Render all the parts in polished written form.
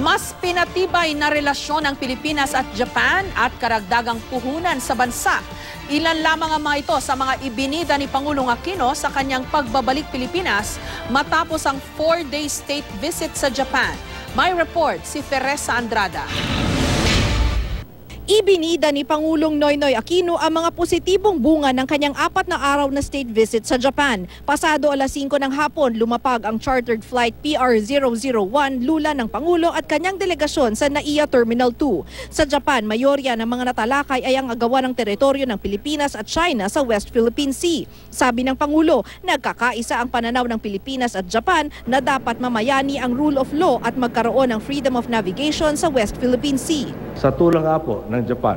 Mas pinatibay na relasyon ng Pilipinas at Japan at karagdagang puhunan sa bansa. Ilan lamang ang mga ito sa mga ibinida ni Pangulong Aquino sa kanyang pagbabalik Pilipinas matapos ang 4-day state visit sa Japan. May report si Teresa Andrada. Ibinida ni Pangulong Noynoy Aquino ang mga positibong bunga ng kanyang 4 na araw na state visit sa Japan. Pasado alas 5 ng hapon, lumapag ang chartered flight PR001 lula ng Pangulo at kanyang delegasyon sa NAIA Terminal 2. Sa Japan, mayorya ng mga natalakay ay ang agawan ng teritoryo ng Pilipinas at China sa West Philippine Sea. Sabi ng Pangulo, nagkakaisa ang pananaw ng Pilipinas at Japan na dapat mamayani ang rule of law at magkaroon ng freedom of navigation sa West Philippine Sea. Sa tulong nga po ng Japan,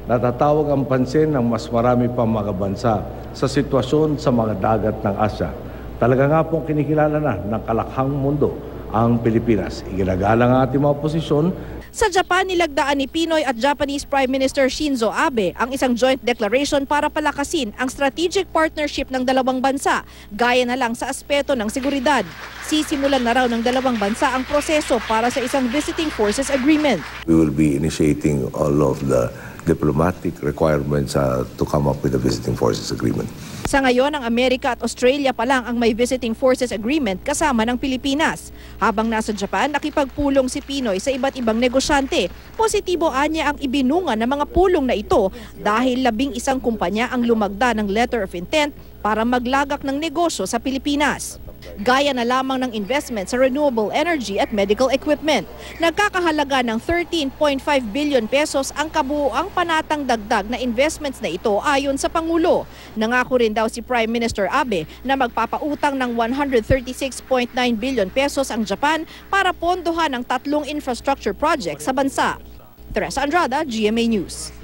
natatawag ang pansin ng mas marami pang mga bansa sa sitwasyon sa mga dagat ng Asya. Talaga nga pong kinikilala na ng kalakhang mundo ang Pilipinas. Iginagalang ang ating mga posisyon. Sa Japan, nilagdaan ni Pinoy at Japanese Prime Minister Shinzo Abe ang isang joint declaration para palakasin ang strategic partnership ng dalawang bansa, gaya na lang sa aspeto ng seguridad. Sisimulan na raw ng dalawang bansa ang proseso para sa isang visiting forces agreement. We will be initiating all of the diplomatic requirements to come up with a visiting forces agreement. Sa ngayon, ang Amerika at Australia pa lang ang may visiting forces agreement kasama ng Pilipinas. Habang nasa Japan, nakipagpulong si Pinoy sa iba't ibang negosyante. Positibo anya ang ibinunga ng mga pulong na ito dahil 11 kumpanya ang lumagda ng letter of intent para maglagak ng negosyo sa Pilipinas. Gaya na lamang ng investment sa renewable energy at medical equipment. Nagkakahalaga ng 13.5 billion pesos ang kabuuang panatang dagdag na investments na ito ayon sa Pangulo. Nangako rin daw si Prime Minister Abe na magpapautang ng 136.9 billion pesos ang Japan para pondohan ang 3 infrastructure projects sa bansa. Teresa Andrada, GMA News.